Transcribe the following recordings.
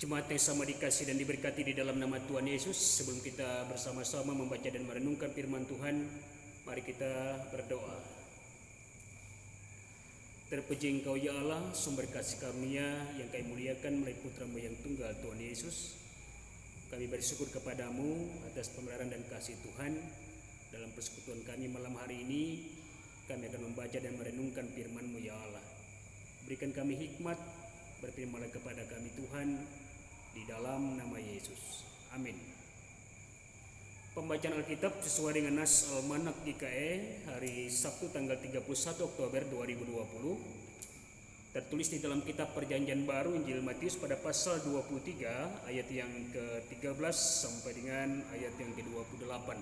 Jemaat yang sama dikasih dan diberkati di dalam nama Tuhan Yesus, sebelum kita bersama-sama membaca dan merenungkan firman Tuhan, mari kita berdoa. Terpuji Engkau ya Allah, sumber kasih karunia yang Kami muliakan melalui Putra-Mu yang tunggal Tuhan Yesus. Kami bersyukur kepadamu atas pemeliharaan dan kasih Tuhan. Dalam persekutuan kami malam hari ini, kami akan membaca dan merenungkan firman-Mu ya Allah. Berikan kami hikmat, berfirmanlah kepada kami Tuhan, di dalam nama Yesus. Amin. Pembacaan Alkitab sesuai dengan Nas Almanak GKE hari Sabtu tanggal 31 Oktober 2020. Tertulis di dalam kitab Perjanjian Baru Injil Matius pada pasal 23 ayat yang ke-13 sampai dengan ayat yang ke-28.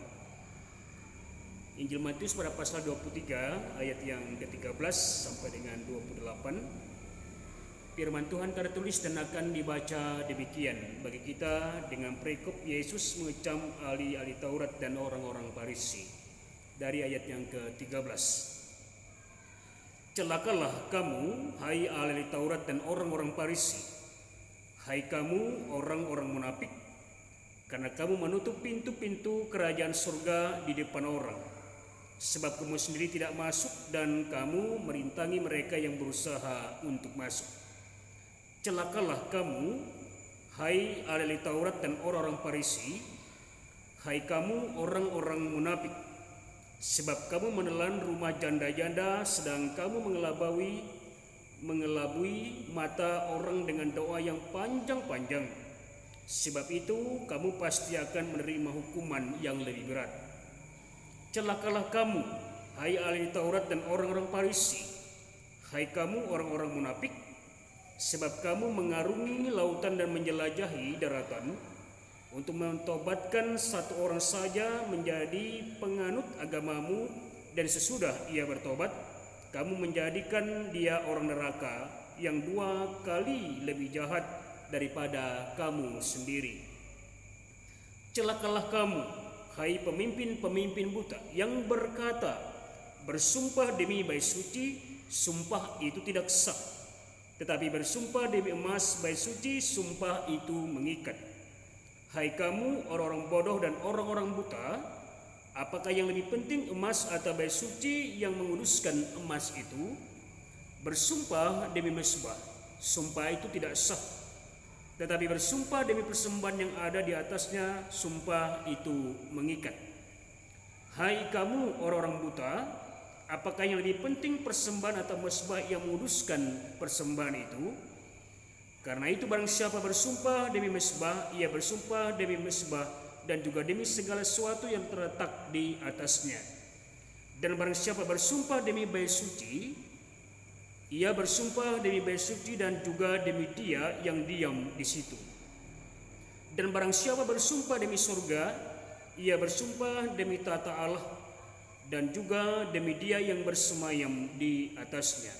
Injil Matius pada pasal 23 ayat yang ke-13 sampai dengan 28. Firman Tuhan tertulis dan akan dibaca demikian bagi kita dengan perikop Yesus mengecam ahli-ahli Taurat dan orang-orang Farisi. Dari ayat yang ke-13. Celakalah kamu, hai ahli Taurat dan orang-orang Farisi, hai kamu orang-orang munafik, karena kamu menutup pintu-pintu kerajaan surga di depan orang, sebab kamu sendiri tidak masuk dan kamu merintangi mereka yang berusaha untuk masuk. Celakalah kamu, hai ahli Taurat dan orang-orang Farisi, hai kamu orang-orang munafik, sebab kamu menelan rumah janda-janda sedang kamu mengelabui mata orang dengan doa yang panjang-panjang. Sebab itu kamu pasti akan menerima hukuman yang lebih berat. Celakalah kamu, hai ahli Taurat dan orang-orang Farisi, hai kamu orang-orang munafik, sebab kamu mengarungi lautan dan menjelajahi daratan untuk mentobatkan satu orang saja menjadi penganut agamamu, dan sesudah ia bertobat, kamu menjadikan dia orang neraka yang 2 kali lebih jahat daripada kamu sendiri. Celakalah kamu, hai pemimpin-pemimpin buta yang berkata, bersumpah demi bait suci, sumpah itu tidak sah. Tetapi bersumpah demi emas bait suci, sumpah itu mengikat. Hai kamu orang-orang bodoh dan orang-orang buta, apakah yang lebih penting, emas atau bait suci yang menguduskan emas itu? Bersumpah demi mezbah, sumpah itu tidak sah. Tetapi bersumpah demi persembahan yang ada di atasnya, sumpah itu mengikat. Hai kamu orang-orang buta, apakah yang lebih penting, persembahan atau mezbah yang menguduskan persembahan itu? Karena itu barang siapa bersumpah demi mezbah, ia bersumpah demi mezbah dan juga demi segala sesuatu yang terletak di atasnya. Dan barang siapa bersumpah demi bait suci, ia bersumpah demi bait suci dan juga demi dia yang diam di situ. Dan barang siapa bersumpah demi surga, ia bersumpah demi tata Allah dan juga demi dia yang bersemayam di atasnya.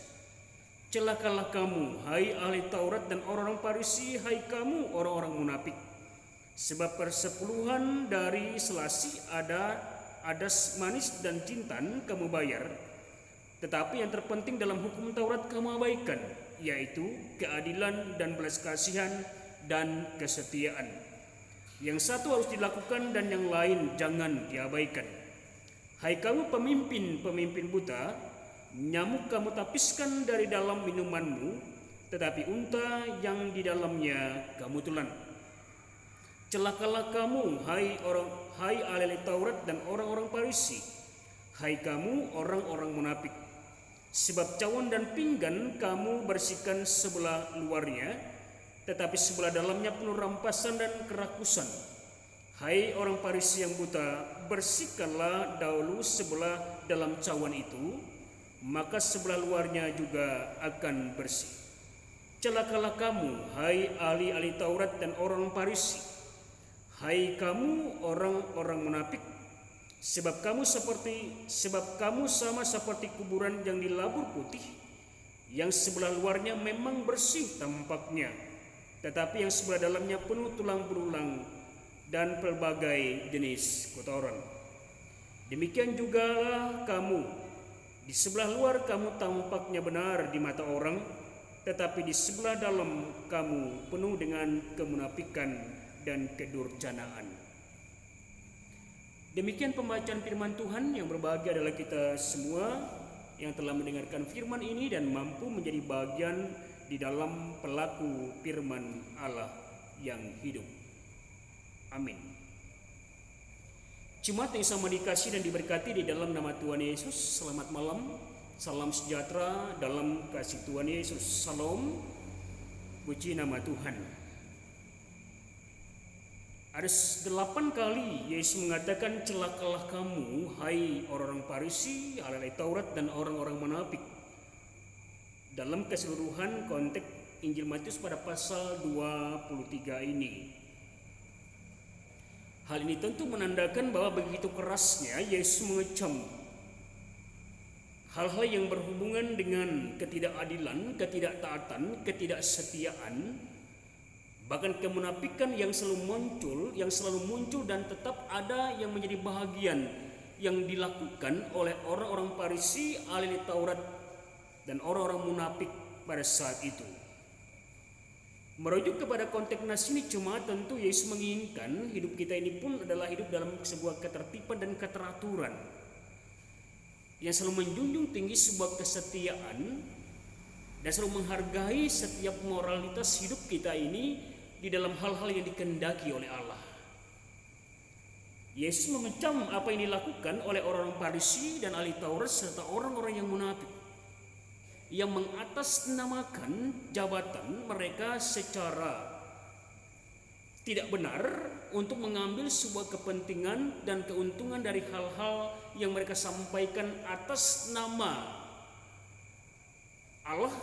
Celakalah kamu, hai ahli Taurat dan orang-orang Farisi, hai kamu orang-orang munafik, sebab persepuluhan dari selasi ada adas manis dan jintan kamu bayar, tetapi yang terpenting dalam hukum Taurat kamu abaikan, yaitu keadilan dan belas kasihan dan kesetiaan. Yang satu harus dilakukan dan yang lain jangan diabaikan. Hai kamu pemimpin-pemimpin buta, nyamuk kamu tapiskan dari dalam minumanmu, tetapi unta yang di dalamnya kamu telan. Celakalah kamu, hai ahli Taurat dan orang-orang Farisi, hai kamu orang-orang munafik, sebab cawan dan pinggan kamu bersihkan sebelah luarnya, tetapi sebelah dalamnya penuh rampasan dan kerakusan. Hai orang Farisi yang buta, bersihkanlah dahulu sebelah dalam cawan itu, maka sebelah luarnya juga akan bersih. Celakalah kamu, hai ahli-ahli Taurat dan orang Farisi, hai kamu orang-orang munafik, sebab kamu sama seperti kuburan yang dilabur putih, yang sebelah luarnya memang bersih tampaknya, tetapi yang sebelah dalamnya penuh tulang belulang dan pelbagai jenis kotoran. Demikian jugalah kamu, di sebelah luar kamu tampaknya benar di mata orang, tetapi di sebelah dalam kamu penuh dengan kemunafikan dan kedurjanaan. Demikian pembacaan firman Tuhan. Yang berbahagia adalah kita semua yang telah mendengarkan firman ini dan mampu menjadi bagian di dalam pelaku firman Allah yang hidup. Amin. Jemaat yang sama dikasih dan diberkati di dalam nama Tuhan Yesus, selamat malam, salam sejahtera dalam kasih Tuhan Yesus, salam, puji nama Tuhan. Ada 8 kali Yesus mengatakan, celakalah kamu, hai orang-orang Farisi, ahli Taurat dan orang-orang munafik. Dalam keseluruhan konteks Injil Matius pada pasal 23 ini. Hal ini tentu menandakan bahwa begitu kerasnya Yesus mengecam hal-hal yang berhubungan dengan ketidakadilan, ketidaktaatan, ketidaksetiaan, bahkan kemunafikan yang selalu muncul dan tetap ada yang menjadi bahagian yang dilakukan oleh orang-orang Farisi, ahli Taurat dan orang-orang munafik pada saat itu. Merujuk kepada konteks nas ini, jemaat, tentu Yesus menginginkan hidup kita ini pun adalah hidup dalam sebuah ketertiban dan keteraturan yang selalu menjunjung tinggi sebuah kesetiaan dan selalu menghargai setiap moralitas hidup kita ini di dalam hal-hal yang dikehendaki oleh Allah. Yesus mengecam apa yang dilakukan oleh orang-orang Farisi dan ahli Taurat serta orang-orang yang munafik yang mengatasnamakan jabatan mereka secara tidak benar untuk mengambil sebuah kepentingan dan keuntungan dari hal-hal yang mereka sampaikan atas nama Allah,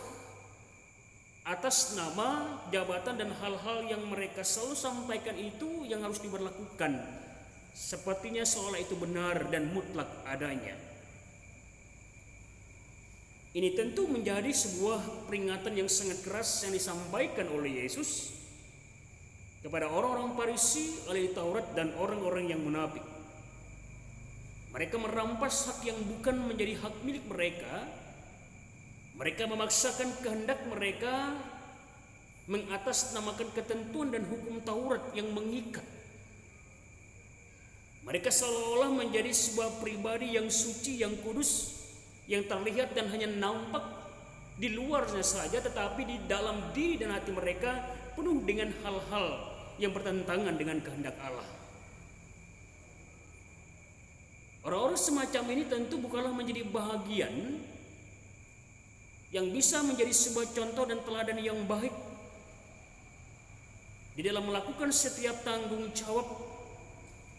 atas nama jabatan, dan hal-hal yang mereka selalu sampaikan itu yang harus diberlakukan sepertinya seolah itu benar dan mutlak adanya. Ini tentu menjadi sebuah peringatan yang sangat keras yang disampaikan oleh Yesus kepada orang-orang Farisi, ahli Taurat dan orang-orang yang munafik. Mereka merampas hak yang bukan menjadi hak milik mereka. Mereka memaksakan kehendak mereka, mengatasnamakan ketentuan dan hukum Taurat yang mengikat. Mereka seolah-olah menjadi sebuah pribadi yang suci, yang kudus, yang terlihat dan hanya nampak di luarnya saja, tetapi di dalam diri dan hati mereka penuh dengan hal-hal yang bertentangan dengan kehendak Allah. Orang-orang semacam ini tentu bukanlah menjadi bahagian yang bisa menjadi sebuah contoh dan teladan yang baik di dalam melakukan setiap tanggung jawab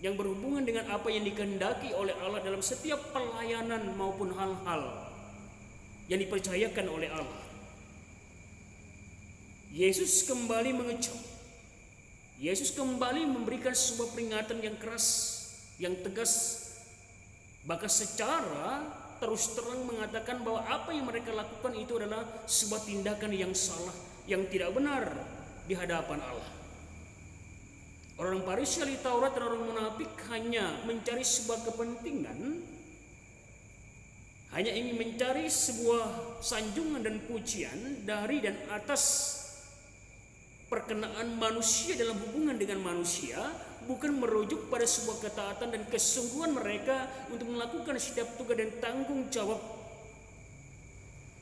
yang berhubungan dengan apa yang dikehendaki oleh Allah dalam setiap pelayanan maupun hal-hal yang dipercayakan oleh Allah. Yesus kembali mengecam. Yesus kembali memberikan sebuah peringatan yang keras, yang tegas, bahkan secara terus terang mengatakan bahwa apa yang mereka lakukan itu adalah sebuah tindakan yang salah, yang tidak benar di hadapan Allah. Orang Farisi, ahli Taurat dan orang munafik hanya mencari sebuah kepentingan, hanya ingin mencari sebuah sanjungan dan pujian dari dan atas perkenaan manusia dalam hubungan dengan manusia, bukan merujuk pada sebuah ketaatan dan kesungguhan mereka untuk melakukan setiap tugas dan tanggung jawab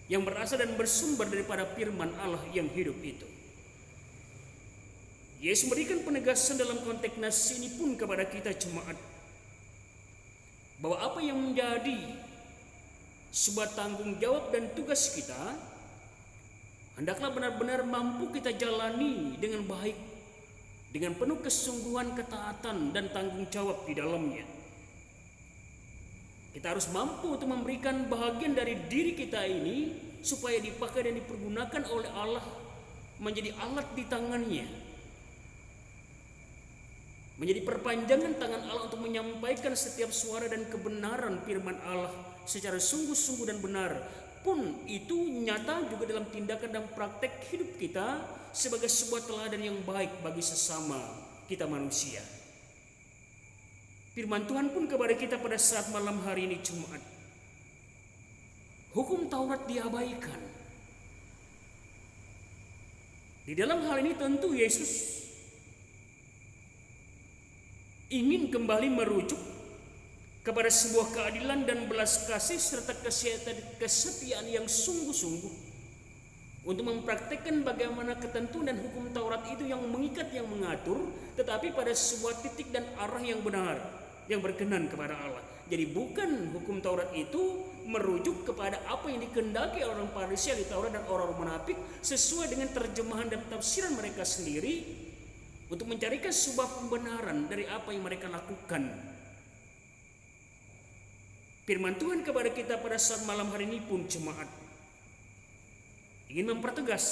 yang berasal dan bersumber daripada firman Allah yang hidup itu. Yesus memberikan penegasan dalam konteks nas ini pun kepada kita jemaat, bahwa apa yang menjadi sebuah tanggung jawab dan tugas kita hendaklah benar-benar mampu kita jalani dengan baik, dengan penuh kesungguhan, ketaatan dan tanggung jawab di dalamnya. Kita harus mampu untuk memberikan bahagian dari diri kita ini supaya dipakai dan dipergunakan oleh Allah menjadi alat di tangannya, menjadi perpanjangan tangan Allah untuk menyampaikan setiap suara dan kebenaran firman Allah secara sungguh-sungguh dan benar, pun itu nyata juga dalam tindakan dan praktek hidup kita sebagai sebuah teladan yang baik bagi sesama kita manusia. Firman Tuhan pun kepada kita pada saat malam hari ini Jumat, hukum Taurat diabaikan, Di dalam hal ini tentu Yesus ingin kembali merujuk kepada sebuah keadilan dan belas kasih serta kesetiaan yang sungguh-sungguh untuk mempraktekkan bagaimana ketentuan dan hukum Taurat itu yang mengikat, yang mengatur, tetapi pada sebuah titik dan arah yang benar, yang berkenan kepada Allah. Jadi bukan hukum Taurat itu merujuk kepada apa yang dikehendaki orang Farisi di Taurat dan orang munafik sesuai dengan terjemahan dan tafsiran mereka sendiri untuk mencarikan sebuah pembenaran dari apa yang mereka lakukan. Firman Tuhan kepada kita pada saat malam hari ini pun jemaat ingin mempertegas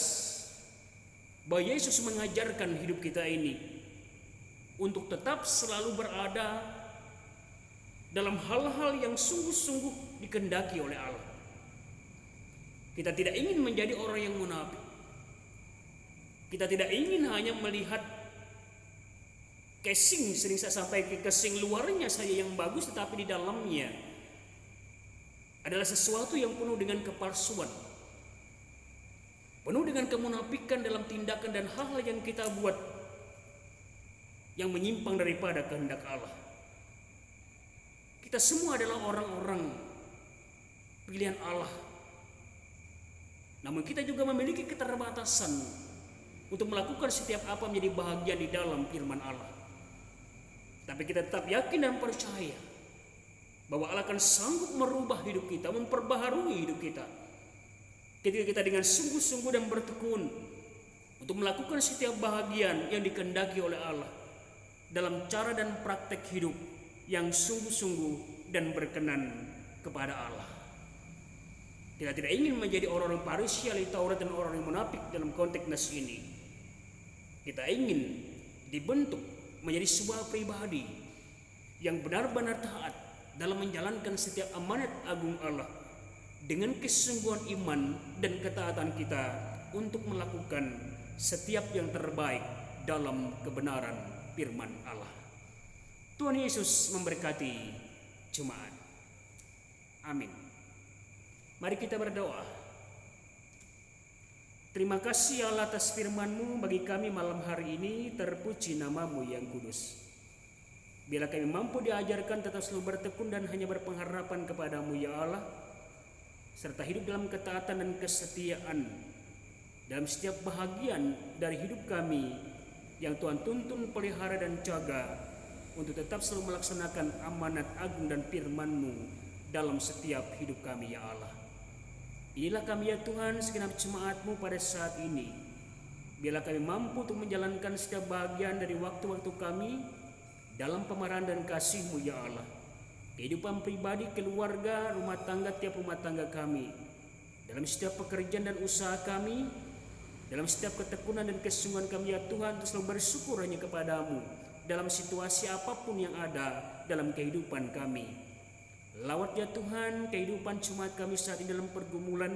bahwa Yesus mengajarkan hidup kita ini untuk tetap selalu berada dalam hal-hal yang sungguh-sungguh dikehendaki oleh Allah. Kita tidak ingin menjadi orang yang munafik. Kita tidak ingin hanya melihat casing, sering saya sampaikan, casing luarnya saja yang bagus, tetapi di dalamnya adalah sesuatu yang penuh dengan kepalsuan, penuh dengan kemunafikan dalam tindakan dan hal-hal yang kita buat yang menyimpang daripada kehendak Allah. Kita semua adalah orang-orang pilihan Allah, namun kita juga memiliki keterbatasan untuk melakukan setiap apa menjadi bahagian di dalam firman Allah. Tapi kita tetap yakin dan percaya bahwa Allah akan sanggup merubah hidup kita, memperbaharui hidup kita, ketika kita dengan sungguh-sungguh dan bertekun untuk melakukan setiap bahagian yang dikehendaki oleh Allah dalam cara dan praktek hidup yang sungguh-sungguh dan berkenan kepada Allah. Kita tidak ingin menjadi orang-orang Farisi ahli Taurat dan orang yang munafik dalam konteks nas ini. Kita ingin dibentuk menjadi sebuah pribadi yang benar-benar taat dalam menjalankan setiap amanat agung Allah dengan kesungguhan iman dan ketaatan kita untuk melakukan setiap yang terbaik dalam kebenaran firman Allah. Tuhan Yesus memberkati jemaat. Amin. Mari kita berdoa. Terima kasih Allah atas firman-Mu bagi kami malam hari ini, terpuji nama-Mu yang kudus. Bila kami mampu diajarkan tetap selalu bertekun dan hanya berpengharapan kepadamu ya Allah, serta hidup dalam ketaatan dan kesetiaan dalam setiap bahagian dari hidup kami yang Tuhan tuntun, pelihara dan jaga untuk tetap selalu melaksanakan amanat agung dan firman-Mu dalam setiap hidup kami ya Allah. Inilah kami ya Tuhan, segenap jemaat-Mu pada saat ini. Biarlah kami mampu untuk menjalankan setiap bahagian dari waktu-waktu kami dalam pemarahan dan kasih-Mu ya Allah. Kehidupan pribadi, keluarga, rumah tangga, tiap rumah tangga kami, dalam setiap pekerjaan dan usaha kami, dalam setiap ketekunan dan kesungguhan kami ya Tuhan, untuk selalu bersyukur hanya kepadamu dalam situasi apapun yang ada dalam kehidupan kami. Lawat ya Tuhan kehidupan jemaat kami saat ini dalam pergumulan,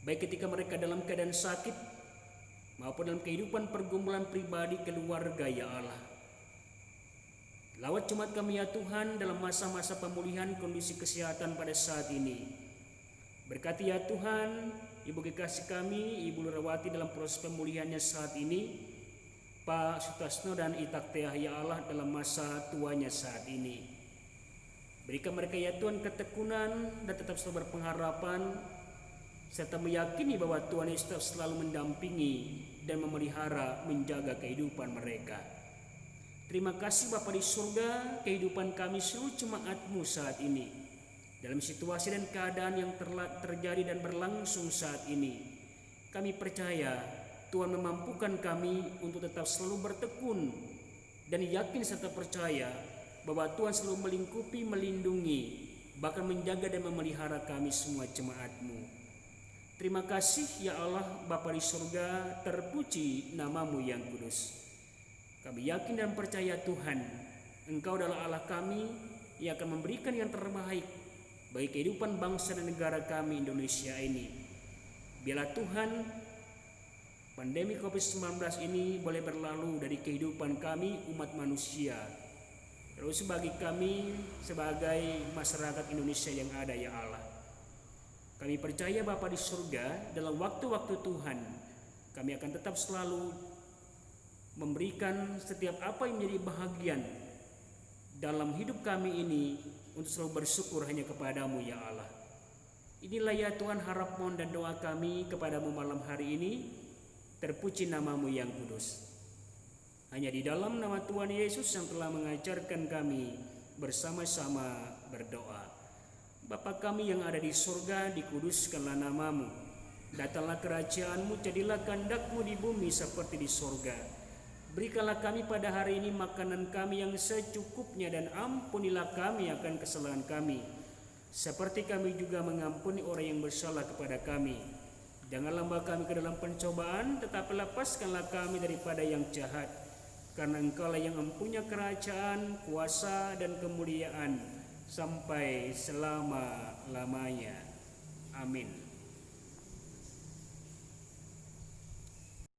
baik ketika mereka dalam keadaan sakit maupun dalam kehidupan pergumulan pribadi keluarga ya Allah. Lawat jemaat kami ya Tuhan dalam masa-masa pemulihan kondisi kesehatan pada saat ini. Berkati ya Tuhan Ibu kekasih kami, Ibu Lurawati dalam proses pemulihannya saat ini, Pak Sutasno dan Itak Teah ya Allah dalam masa tuanya saat ini. Berikan mereka ya Tuhan ketekunan dan tetap selalu berpengharapan, serta meyakini bahwa Tuhan Yesus tetap selalu mendampingi dan memelihara, menjaga kehidupan mereka. Terima kasih Bapa di surga, kehidupan kami seluruh jemaat-Mu saat ini dalam situasi dan keadaan yang terjadi dan berlangsung saat ini. Kami percaya Tuhan memampukan kami untuk tetap selalu bertekun dan yakin serta percaya bahwa Tuhan selalu melingkupi, melindungi, bahkan menjaga dan memelihara kami semua jemaat-Mu. Terima kasih ya Allah Bapa di surga, terpuji nama-Mu yang kudus. Kami yakin dan percaya Tuhan, Engkau adalah Allah kami yang akan memberikan yang terbaik bagi kehidupan bangsa dan negara kami Indonesia ini. Biarlah Tuhan pandemi COVID-19 ini boleh berlalu dari kehidupan kami umat manusia, terus bagi kami sebagai masyarakat Indonesia yang ada ya Allah. Kami percaya Bapa di surga dalam waktu-waktu Tuhan Kami akan tetap selalu memberikan setiap apa yang menjadi bahagian dalam hidup kami ini untuk selalu bersyukur hanya kepadamu ya Allah. Inilah ya Tuhan harap mohon dan doa kami kepadamu malam hari ini. Terpuji namamu yang kudus. Hanya di dalam nama Tuhan Yesus yang telah mengajarkan kami bersama-sama berdoa. Bapa kami yang ada di surga, dikuduskanlah namamu. Datanglah kerajaanmu, jadilah kehendakmu di bumi seperti di surga. Berikanlah kami pada hari ini makanan kami yang secukupnya, dan ampunilah kami akan kesalahan kami, seperti kami juga mengampuni orang yang bersalah kepada kami. Janganlah membawa kami ke dalam pencobaan, tetapi lepaskanlah kami daripada yang jahat. Karena Engkaulah yang mempunyai kerajaan, kuasa, dan kemuliaan sampai selama-lamanya. Amin.